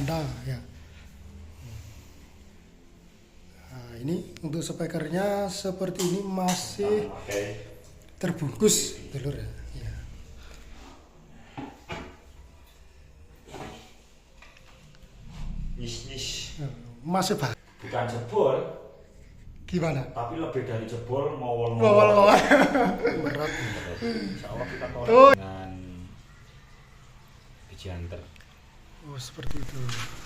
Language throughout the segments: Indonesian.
Riswanda ya. Nah, ini untuk spekernya seperti ini masih terbungkus dulur ya. Ya. Nis. Masih bagus. Bukan jebol, Gimana? tapi lebih dari jebol, ngowol. Berat. Insya Allah kita tolak Oh. dengan biji hunter. Oh, seperti itu.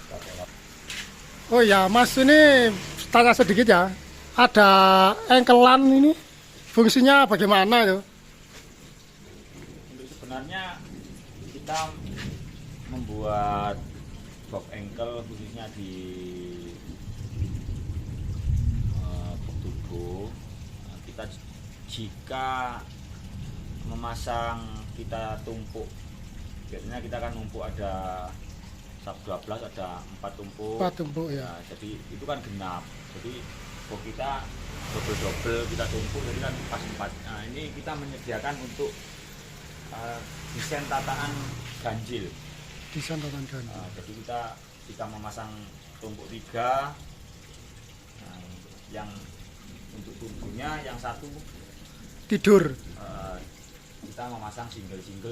Kita tolak. Oh ya, Mas, ini tanya sedikit ya. Ada engkelan ini fungsinya bagaimana itu? Untuk sebenarnya kita membuat box ankle khususnya di tubuh. Kita jika memasang, kita tumpuk, biasanya kita kan numpuk ada sub 12, ada 4 tumpuk. 4 tumpuk ya. Ya, jadi itu kan genap. Jadi box kita double kita tumpuk, jadi kan pas 4. Nah, ini kita menyediakan untuk desain tatanan ganjil. Desain tatanan ganjil. Jadi kita jika memasang tumpuk 3, nah, yang untuk tubuhnya yang satu Tidur. kita memasang single 2,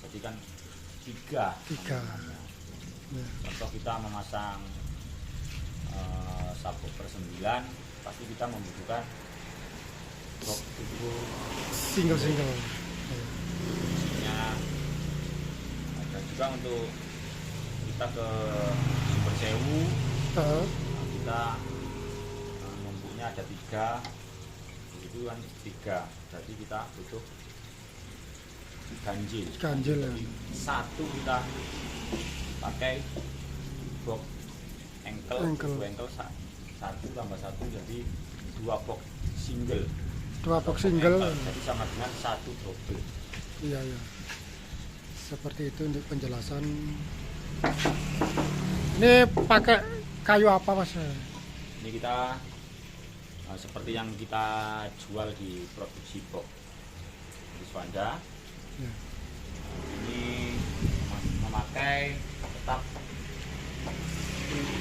jadi kan 3. Ya. Contoh kita memasang subwoofer 9, pasti kita membutuhkan box tubuh Single. fungsinya. Ada juga untuk kita ke Sumber Sewu, kita numpuknya ada 3, itu kan 3, berarti kita butuh ganjil. Ganjil ya. Jadi satu kita pakai box ankle. Tubuh ankle 1 tambah 1 jadi 2 box single. 2 box single. Ankle, jadi sama dengan 1 double. Iya. Seperti itu untuk penjelasan. Ini pakai kayu apa, Mas? Ini kita seperti yang kita jual di produksi box Riswanda. Ya. Ini memakai tetap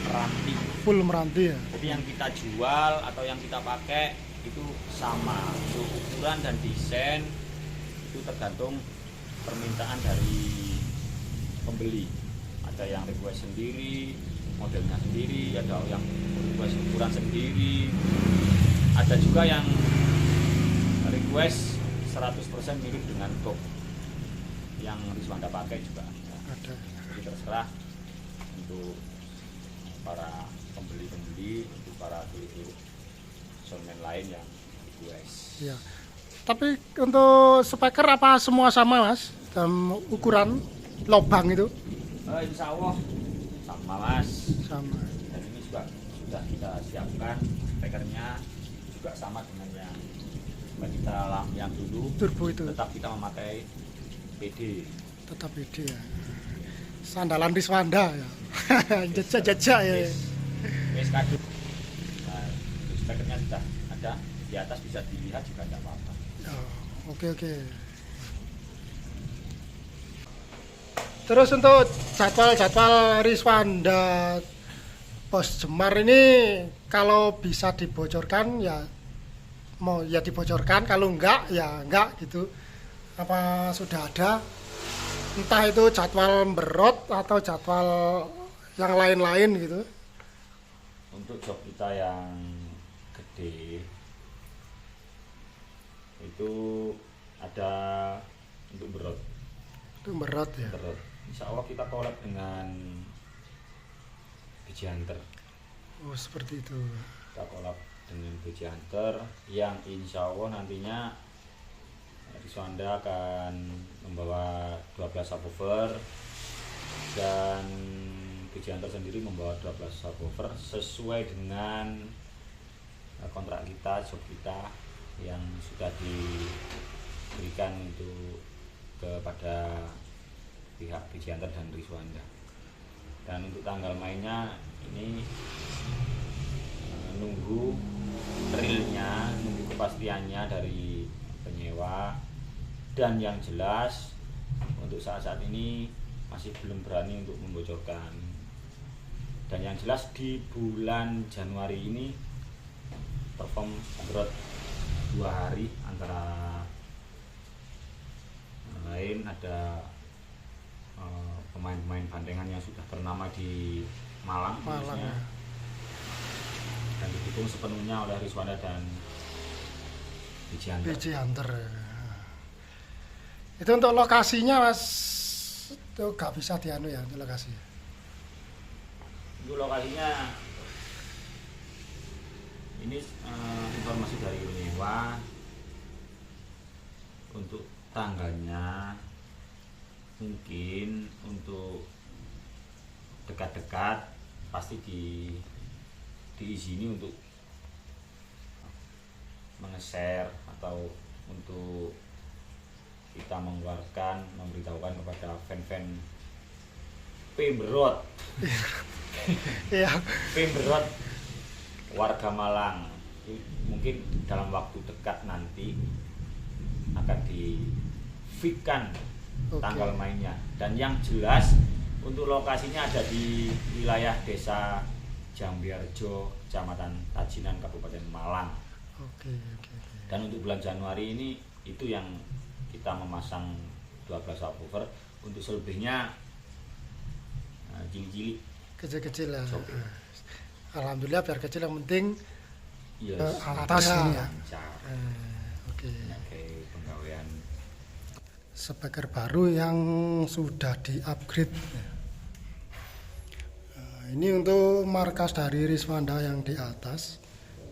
meranti. Full meranti ya. Jadi yang kita jual atau yang kita pakai itu sama. Untuk ukuran dan desain itu tergantung permintaan dari pembeli. Ada yang request sendiri, modelnya sendiri, ada yang request ukuran sendiri. Ada juga yang request 100% mirip dengan box yang Riswanda pakai juga Ada. Jadi terserah untuk para pembeli-pembeli, untuk para tulik-tulik soundman lain yang request. Ya. Tapi untuk speaker apa semua sama, Mas? Dalam ukuran lubang itu? Insya Allah sama, Mas. Sama. Dan ini juga sudah kita siapkan speakernya juga sama dengan yang kita yang dulu. Turbo itu. Tetap kita memakai PD. Tetap ide ya. Sandalan Riswanda ya. Jejak ya. Wes kado. Nah, speakernya sudah ada di atas, bisa dilihat juga tidak apa-apa. Oh, oke. Terus untuk jadwal Riswanda Pos Jemar ini kalau bisa dibocorkan ya mau ya dibocorkan, kalau enggak ya enggak gitu. Apa sudah ada entah itu jadwal berot atau jadwal yang lain-lain gitu? Untuk job kita yang gede itu ada untuk berot. Itu berot ya. Berot. Insya Allah kita collab dengan biji hunter. Oh, seperti itu. Kita collab dengan biji hunter yang insya Allah nantinya Riswanda akan membawa 12 subwoofer dan biji hunter sendiri membawa 12 subwoofer sesuai dengan kontrak kita, job kita yang sudah diberikan untuk kepada pihak biji hunter dan Riswanda. Dan untuk tanggal mainnya ini nunggu realnya, nunggu kepastiannya dari penyewa. Dan yang jelas untuk saat-saat ini masih belum berani untuk membocorkan Dan yang jelas di bulan Januari ini perform growth 2 hari, antara lain ada pemain-pemain bandengan yang sudah ternama di Malang, khususnya, dan didukung sepenuhnya oleh Riswanda dan Biji Hunter. Itu untuk lokasinya Mas, itu nggak bisa dianu ya untuk lokasi. Untuk lokasinya ini informasi dari Uniwa. Untuk tanggalnya mungkin untuk dekat-dekat pasti diizini untuk menge-share atau untuk kita mengeluarkan, memberitahukan kepada fan-fan Pemberot. Iya. Pemberot warga Malang. Mungkin dalam waktu dekat nanti akan di-fitkan tanggal mainnya. Dan yang jelas untuk lokasinya ada di wilayah Desa Jambiarjo, Kecamatan Tajinan, Kabupaten Malang. Oke. Dan untuk bulan Januari ini itu yang kita memasang 12 subwoofer. Untuk selebihnya cilik-cilik, Kecil-kecil lah. Oke. Alhamdulillah biar kecil, yang penting atas ini ya. Oke. Kayak penggawean Speaker baru yang sudah di-upgrade. Ini untuk markas dari Riswanda yang di atas.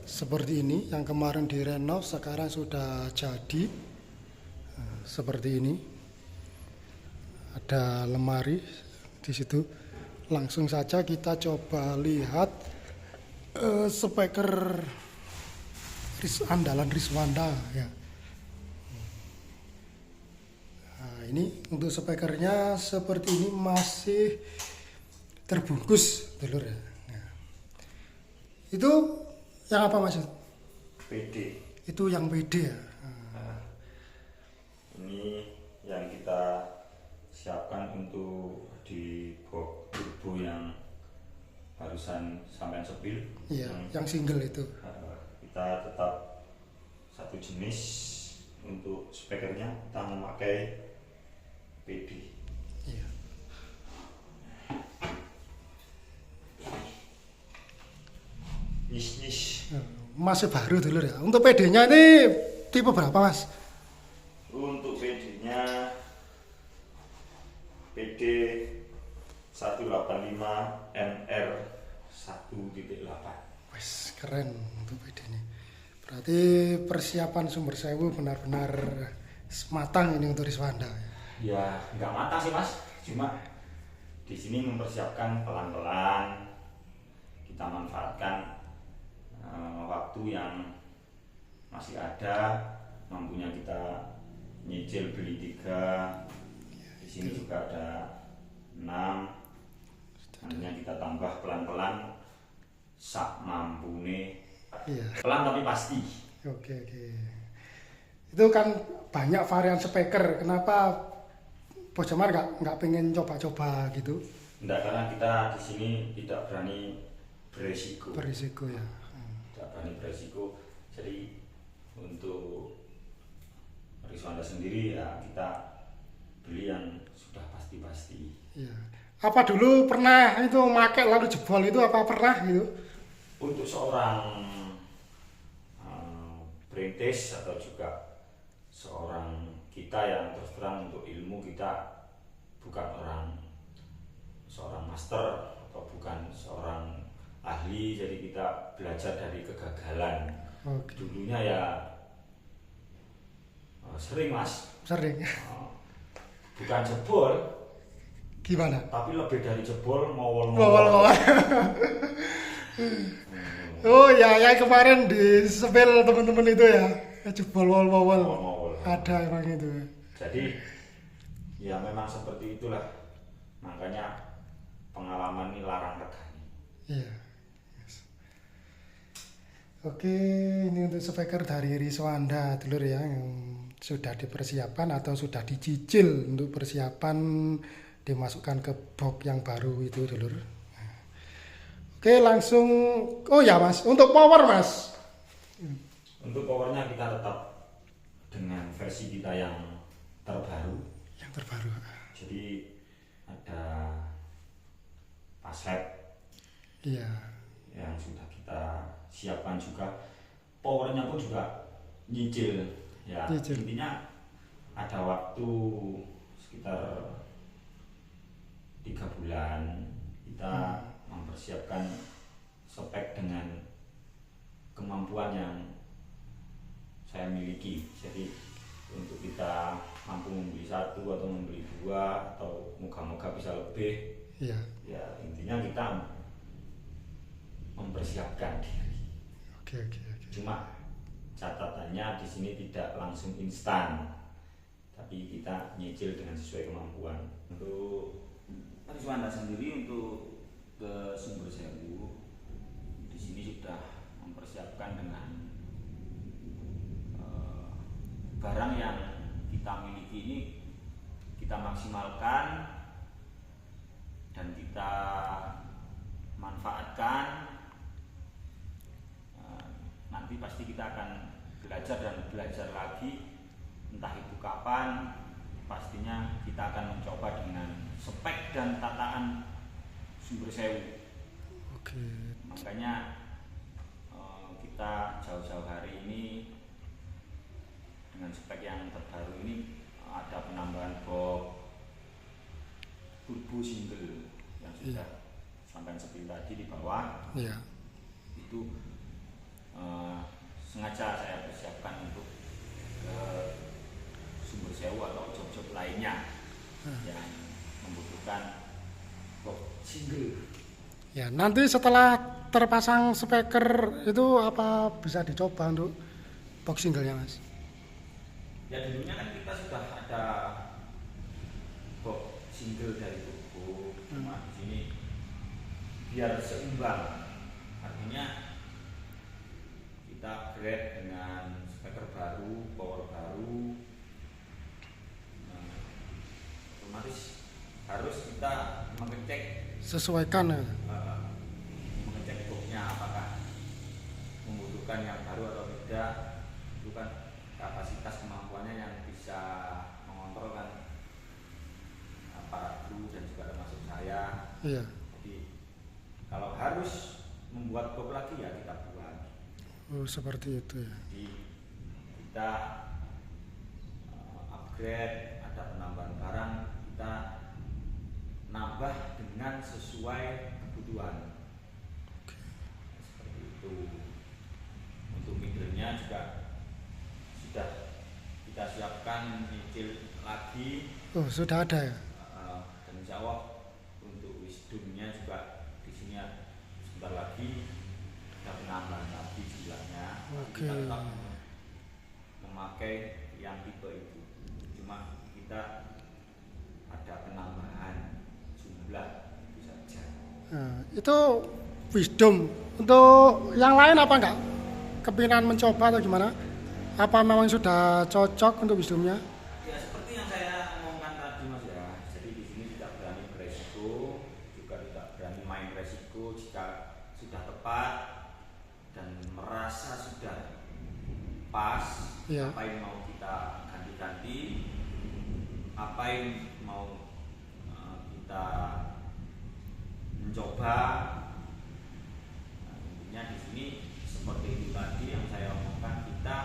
Seperti ini, yang kemarin direnov sekarang sudah jadi. Seperti ini. Ada lemari di situ. Langsung saja kita coba lihat speaker andalan Riswanda ya. Nah, ini untuk speakernya seperti ini, masih terbungkus dulur ya. Nah, itu yang apa Mas? PD. Itu yang PD ya. Ini yang kita siapkan untuk di box turbo yang barusan sampai sepil. Iya, yang single itu. Kita tetap satu jenis. Untuk speakernya kita memakai PD. Iya. Niche. Masih baru dulur ya. Untuk PD-nya ini tipe berapa Mas? Untuk PD-nya PD 185 NR 1.8. Wes keren untuk PD ini. Berarti persiapan sumber sewu benar-benar matang ini untuk Riswanda. Ya nggak matang sih Mas, cuma di sini mempersiapkan pelan-pelan. Kita manfaatkan waktu yang masih ada, mampunya kita nyicil beli 3. Di sini juga ada 6. Nantinya kita tambah pelan-pelan sak mampune. Iya. Pelan tapi pasti. Oke. Itu kan banyak varian speaker. Kenapa Bos Jamar nggak pengen coba-coba gitu? Enggak, karena kita di sini tidak berani beresiko. Berisiko ya. Tidak berani beresiko. Jadi untuk Riswanda sendiri ya kita beli yang sudah pasti-pasti. Iya. Apa dulu pernah itu make lalu jebol itu, apa pernah gitu? Untuk seorang perintis atau juga seorang kita yang terus terang untuk ilmu kita bukan seorang master atau bukan seorang ahli, jadi kita belajar dari kegagalan. Oke. Dulunya ya sering Mas. Sering. Bukan jebol, Gimana? tapi lebih dari jebol mowol. Oh ya, yang kemarin di sepil teman-teman itu ya, jebol wol-wol. Mowol. Ada emang itu. Jadi ya memang seperti itulah, makanya pengalaman ini larang regani. Iya. Yes. Oke, ini untuk speaker dari Riswanda dulur ya, yang sudah dipersiapkan atau sudah dicicil untuk persiapan dimasukkan ke box yang baru itu dulur. Oke, langsung. Oh ya Mas, untuk power Mas. Untuk powernya kita tetap dengan versi kita yang terbaru. Yang terbaru. Jadi ada paslet Iya. yang sudah kita siapkan juga. Powernya pun juga nyicil. Ya, Nyicil. intinya ada waktu sekitar 3 bulan kita mempersiapkan spek dengan kemampuan yang saya miliki. Jadi untuk kita mampu membeli 1 atau membeli 2 atau moga-moga bisa lebih, Iya. ya intinya kita mempersiapkan diri. Oke. Cuma catatannya di sini tidak langsung instan, tapi kita nyicil dengan sesuai kemampuan. Untuk Riswanda sendiri untuk ke Sumber Sewu di sini sudah mempersiapkan dengan barang yang kita miliki ini kita maksimalkan dan kita manfaatkan. Nanti pasti kita akan belajar dan belajar lagi, entah itu kapan. Pastinya kita akan mencoba dengan spek dan tataan Sumber Sewu. Oke. Makanya kita jauh-jauh hari ini dengan spek yang terbaru ini ada penambahan box turbo single yang sudah sampai seperti tadi di bawah. Iya. Itu sengaja saya persiapkan untuk Sumber Sewu atau job-job lainnya yang membutuhkan box single. Ya, nanti setelah terpasang speaker itu apa bisa dicoba untuk box singlenya Mas? Ya dulunya kan kita sudah ada box single dari turbo, cuma di sini biar seimbang, artinya kita upgrade dengan speaker baru, power baru. Otomatis harus kita mengecek Sesuaikan ya. mengecek boxnya apakah membutuhkan yang baru atau tidak. Itu kan kapasitas kemampuannya yang bisa mengontrol kan aparat kru dan juga termasuk saya. Iya. Jadi kalau harus membuat box lagi ya kita buat. Oh, seperti itu ya. Jadi kita upgrade, ada penambahan barang, kita nambah dengan sesuai kebutuhan. Seperti itu. Untuk middle-nya juga sudah kita siapkan nyicil lagi. Oh, sudah ada ya. Dan insya Allah untuk wisdomnya juga di sini sebentar lagi ada penambahan lagi jumlahnya. Oke. Kita tetap memakai yang tipe itu, cuma kita ada penambahan jumlah itu saja. Nah, itu wisdom. Untuk yang lain apa enggak? Kepinginan mencoba atau gimana? Apa memang sudah cocok untuk wisdomnya? Ya seperti yang saya omongkan tadi Mas ya. Jadi di sini tidak berani beresiko, juga tidak berani main resiko jika sudah tepat dan merasa sudah pas. Iya. Apa yang mau kita ganti-ganti, apa yang mau kita mencoba. Nah, intinya di sini seperti itu tadi yang saya omongkan, kita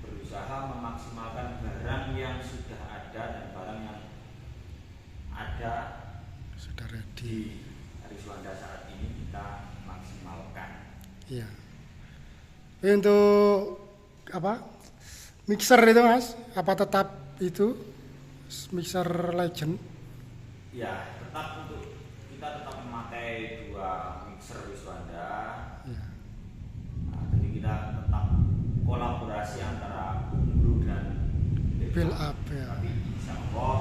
berusaha memaksimalkan barang yang sudah ada dan barang yang ada Sudah ready. di Riswanda saat ini kita maksimalkan. Iya. Untuk apa? Mixer itu Mas, apa tetap itu mixer legend? Ya, tetap kita tetap memakai 2 mixer Riswanda. Iya. Nah, jadi kita tetap kolaborasi antara Blue dan Build up ya. Tapi insya Allah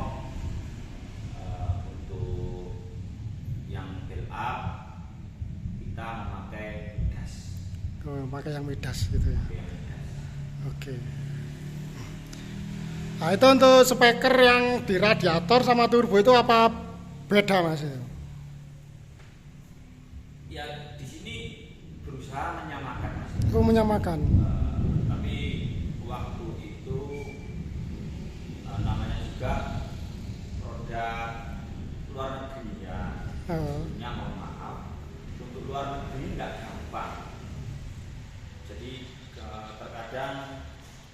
untuk yang build up kita memakai Midas. Oh, pakai yang Midas gitu ya. Pakai yang Midas. Oke. Nah, itu untuk speaker yang di radiator sama turbo itu apa beda Mas? Ya di sini berusaha menyamakan Mas. Oh, menyamakan. Tapi waktu itu namanya juga produk luar negeri ya. Sebenarnya mohon maaf untuk luar negeri nggak gampang. Jadi terkadang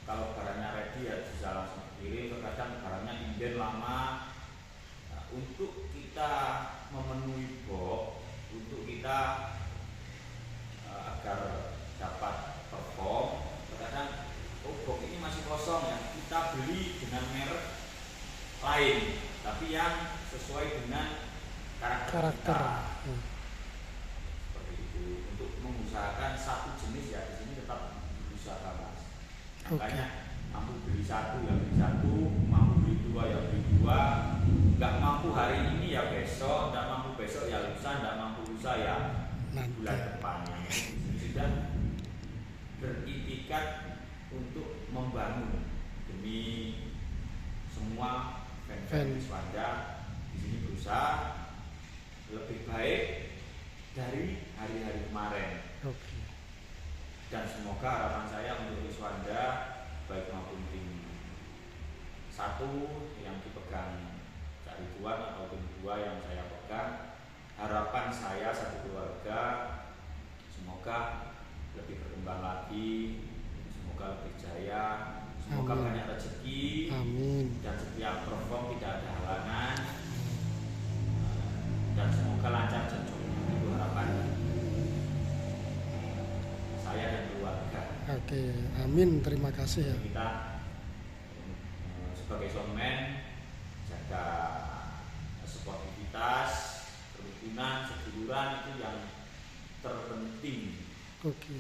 kalau barangnya ready ya bisa langsung kirim, terkadang barangnya inden lama. Nah, untuk kita memenuhi box, untuk kita agar dapat perform, terkadang box ini masih kosong ya, kita beli dengan merek lain tapi yang sesuai dengan karakter kita. Seperti itu, untuk mengusahakan satu jenis ya di sini tetap berusaha Mas. Makanya mampu beli satu ya beli satu, mampu beli dua ya beli dua, nggak mampu hari ini ya besok, nggak mampu besok ya lusa, nggak mampu lusa ya bulan depannya. Ini sudah beritikat untuk membangun demi semua fan-fan Riswanda di sini berusaha lebih baik dari hari-hari kemarin. Dan semoga harapan saya untuk Riswanda baik maupun tim 1 yang dipegang Cak Ridwan atau tim 2 yang saya pegang, harapan saya satu keluarga semoga lebih berkembang lagi, semoga lebih jaya, semoga banyak rezeki. Amin. Dan setiap perform tidak ada halangan, dan semoga lancar dan sukses. Itu harapan saya dan keluarga. Oke, amin. Terima kasih ya. Kita sebagai soundman jaga sportivitas, kerukunan, seduluran itu yang terpenting. Oke.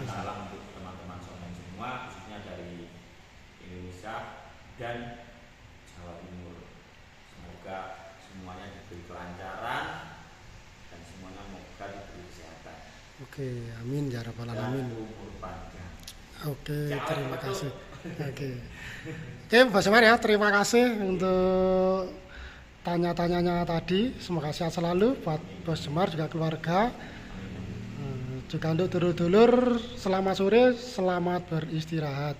Salam untuk teman-teman soundman semua, khususnya dari Indonesia dan Jawa Timur. Semoga semuanya diberi kelancaran dan semuanya semoga diberi kesehatan. Oke, amin ya rabbal alamin. Umur panjang. Oke, terima kasih. Oke, Bos Semar ya, terima kasih untuk tanya-tanyanya tadi. Semoga sehat selalu buat Bos Semar juga keluarga. Juga untuk dulur-dulur, selamat sore, selamat beristirahat.